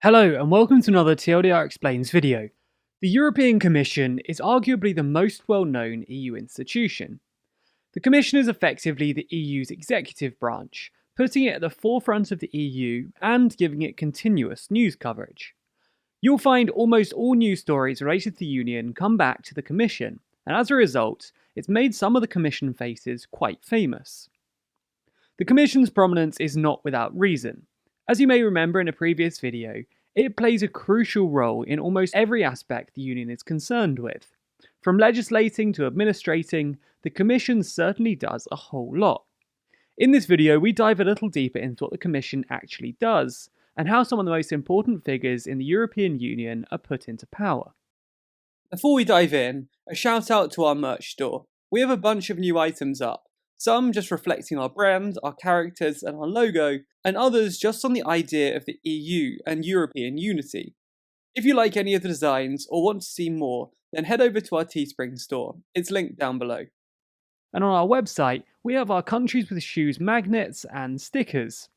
Hello and welcome to another TLDR Explains video. The European Commission is arguably the most well-known EU institution. The Commission is effectively the EU's executive branch, putting it at the forefront of the EU and giving it continuous news coverage. You'll find almost all news stories related to the Union come back to the Commission, and as a result, it's made some of the Commission faces quite famous. The Commission's prominence is not without reason. As you may remember in a previous video, it plays a crucial role in almost every aspect the Union is concerned with. From legislating to administrating, the Commission certainly does a whole lot. In this video, we dive a little deeper into what the Commission actually does, and how some of the most important figures in the European Union are put into power. Before we dive in, a shout out to our merch store. We have a bunch of new items up. Some just reflecting our brand, our characters, and our logo, and others just on the idea of the EU and European unity. If you like any of the designs or want to see more, then head over to our Teespring store. It's linked down below. And on our website, we have our Countries with Shoes magnets and stickers.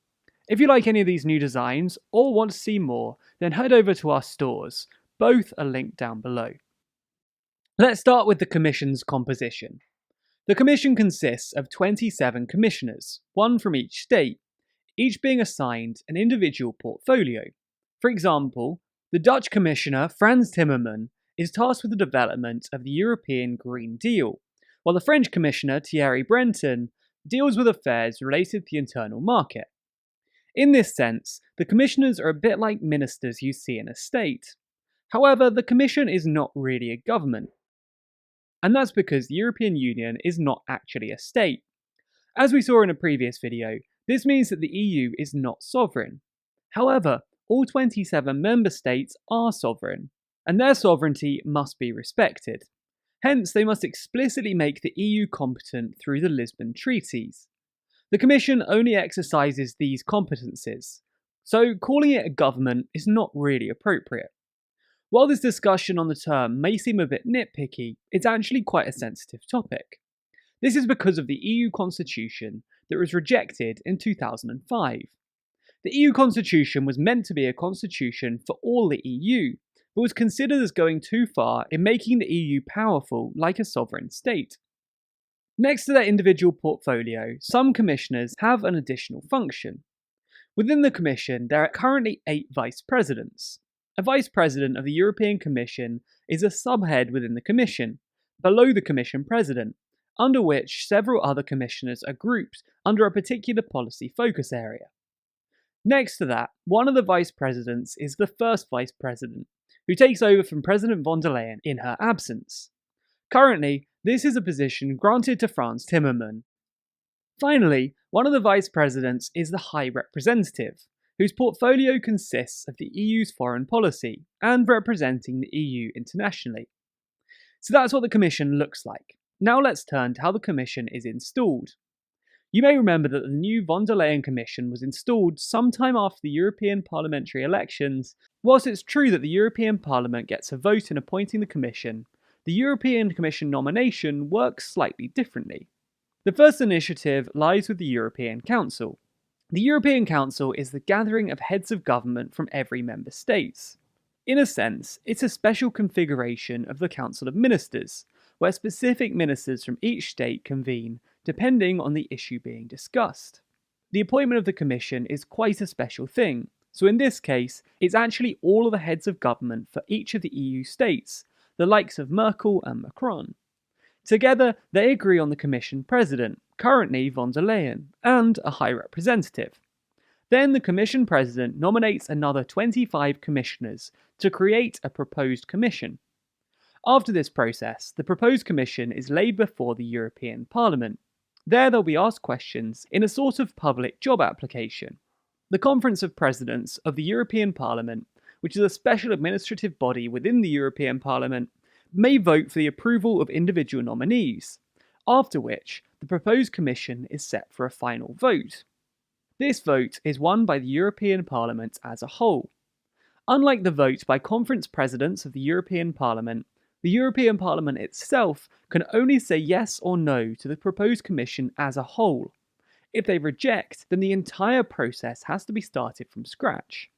If you like any of these new designs or want to see more, then head over to our stores. Both are linked down below. Let's start with the Commission's composition. The Commission consists of 27 commissioners, one from each state, each being assigned an individual portfolio. For example, the Dutch Commissioner, Frans Timmermans, is tasked with the development of the European Green Deal, while the French Commissioner, Thierry Breton, deals with affairs related to the internal market. In this sense, the commissioners are a bit like ministers you see in a state. However, the Commission is not really a government. And that's because the European Union is not actually a state. As we saw in a previous video, this means that the EU is not sovereign. However, all 27 member states are sovereign, and their sovereignty must be respected. Hence, they must explicitly make the EU competent through the Lisbon Treaties. The Commission only exercises these competences, so calling it a government is not really appropriate. While this discussion on the term may seem a bit nitpicky, it's actually quite a sensitive topic. This is because of the EU Constitution that was rejected in 2005. The EU Constitution was meant to be a constitution for all the EU, but was considered as going too far in making the EU powerful like a sovereign state. Next to their individual portfolio, some commissioners have an additional function. Within the Commission, there are currently 8 vice presidents. A Vice President of the European Commission is a subhead within the Commission, below the Commission President, under which several other commissioners are grouped under a particular policy focus area. Next to that, one of the Vice Presidents is the First Vice President, who takes over from President von der Leyen in her absence. Currently, this is a position granted to Frans Timmermans. Finally, one of the Vice Presidents is the High Representative, whose portfolio consists of the EU's foreign policy and representing the EU internationally. So that's what the Commission looks like. Now let's turn to how the Commission is installed. You may remember that the new von der Leyen Commission was installed sometime after the European parliamentary elections. Whilst it's true that the European Parliament gets a vote in appointing the Commission, the European Commission nomination works slightly differently. The first initiative lies with the European Council. The European Council is the gathering of heads of government from every member state. In a sense, it's a special configuration of the Council of Ministers, where specific ministers from each state convene, depending on the issue being discussed. The appointment of the Commission is quite a special thing, so in this case, it's actually all of the heads of government for each of the EU states, the likes of Merkel and Macron. Together, they agree on the Commission President, currently von der Leyen, and a High Representative. Then the Commission President nominates another 25 commissioners to create a proposed commission. After this process, the proposed commission is laid before the European Parliament. There they'll be asked questions in a sort of public job application. The Conference of Presidents of the European Parliament, which is a special administrative body within the European Parliament, may vote for the approval of individual nominees, after which the proposed commission is set for a final vote. This vote is won by the European Parliament as a whole. Unlike the vote by conference presidents of the European Parliament, the European Parliament itself can only say yes or no to the proposed commission as a whole. If they reject, then the entire process has to be started from scratch.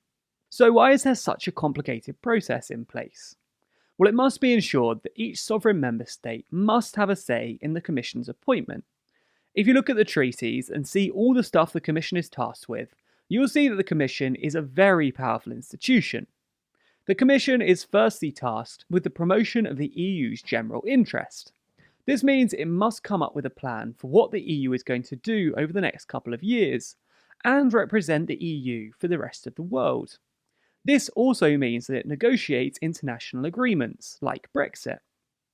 So why is there such a complicated process in place? Well, it must be ensured that each sovereign member state must have a say in the Commission's appointment. If you look at the treaties and see all the stuff the Commission is tasked with, you'll see that the Commission is a very powerful institution. The Commission is firstly tasked with the promotion of the EU's general interest. This means it must come up with a plan for what the EU is going to do over the next couple of years, and represent the EU for the rest of the world. This also means that it negotiates international agreements, like Brexit.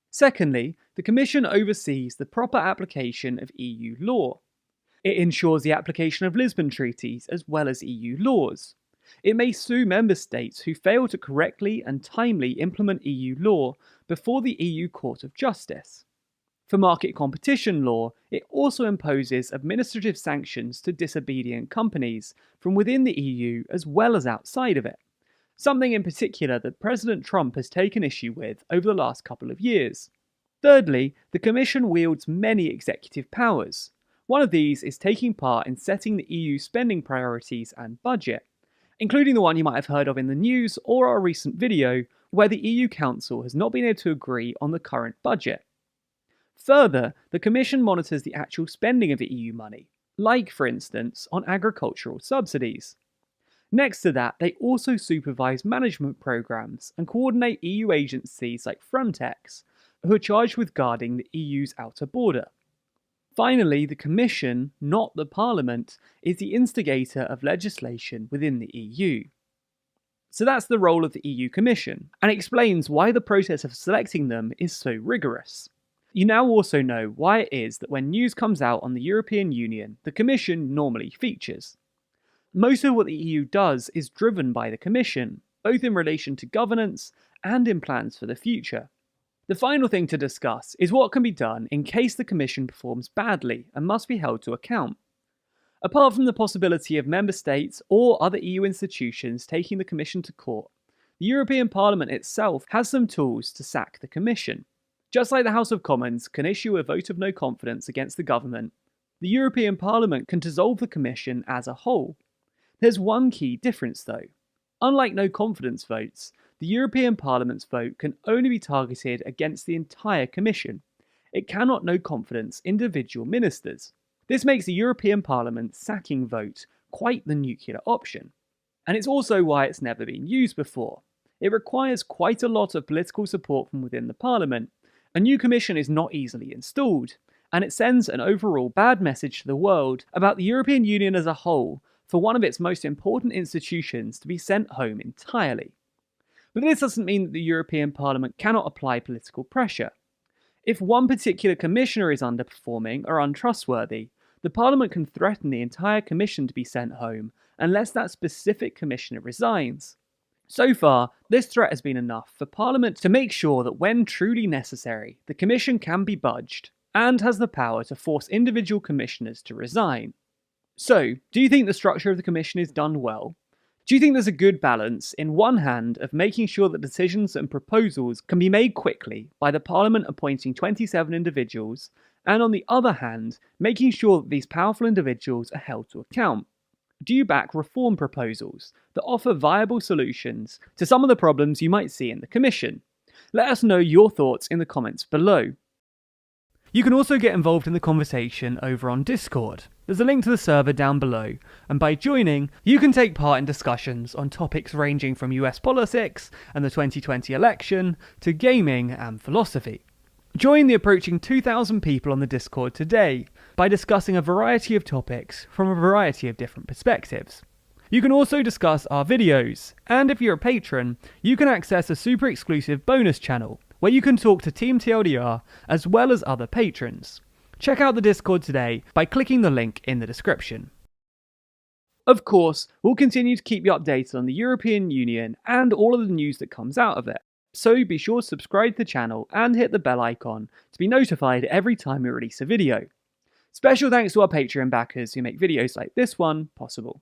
Secondly, the Commission oversees the proper application of EU law. It ensures the application of Lisbon treaties as well as EU laws. It may sue member states who fail to correctly and timely implement EU law before the EU Court of Justice. For market competition law, it also imposes administrative sanctions to disobedient companies from within the EU as well as outside of it, something in particular that President Trump has taken issue with over the last couple of years. Thirdly, the Commission wields many executive powers. One of these is taking part in setting the EU spending priorities and budget, including the one you might have heard of in the news or our recent video, where the EU Council has not been able to agree on the current budget. Further, the Commission monitors the actual spending of the EU money, like, for instance, on agricultural subsidies. Next to that, they also supervise management programs and coordinate EU agencies like Frontex, who are charged with guarding the EU's outer border. Finally, the Commission, not the Parliament, is the instigator of legislation within the EU. So that's the role of the EU Commission, and explains why the process of selecting them is so rigorous. You now also know why it is that when news comes out on the European Union, the Commission normally features. Most of what the EU does is driven by the Commission, both in relation to governance and in plans for the future. The final thing to discuss is what can be done in case the Commission performs badly and must be held to account. Apart from the possibility of member states or other EU institutions taking the Commission to court, the European Parliament itself has some tools to sack the Commission. Just like the House of Commons can issue a vote of no confidence against the government, the European Parliament can dissolve the Commission as a whole. There's one key difference though. Unlike no confidence votes, the European Parliament's vote can only be targeted against the entire Commission. It cannot no confidence individual ministers. This makes the European Parliament sacking vote quite the nuclear option. And it's also why it's never been used before. It requires quite a lot of political support from within the Parliament. A new Commission is not easily installed, and it sends an overall bad message to the world about the European Union as a whole for one of its most important institutions to be sent home entirely. But this doesn't mean that the European Parliament cannot apply political pressure. If one particular commissioner is underperforming or untrustworthy, the Parliament can threaten the entire Commission to be sent home unless that specific commissioner resigns. So far, this threat has been enough for Parliament to make sure that when truly necessary, the Commission can be budged, and has the power to force individual commissioners to resign. So, do you think the structure of the Commission is done well? Do you think there's a good balance, in one hand, of making sure that decisions and proposals can be made quickly by the Parliament appointing 27 individuals, and on the other hand, making sure that these powerful individuals are held to account? Do you back reform proposals that offer viable solutions to some of the problems you might see in the Commission? Let us know your thoughts in the comments below. You can also get involved in the conversation over on Discord. There's a link to the server down below, and by joining, you can take part in discussions on topics ranging from US politics and the 2020 election to gaming and philosophy. Join the approaching 2,000 people on the Discord today by discussing a variety of topics from a variety of different perspectives. You can also discuss our videos, and if you're a patron, you can access a super exclusive bonus channel where you can talk to Team TLDR as well as other patrons. Check out the Discord today by clicking the link in the description. Of course, we'll continue to keep you updated on the European Union and all of the news that comes out of it. So be sure to subscribe to the channel and hit the bell icon to be notified every time we release a video. Special thanks to our Patreon backers who make videos like this one possible.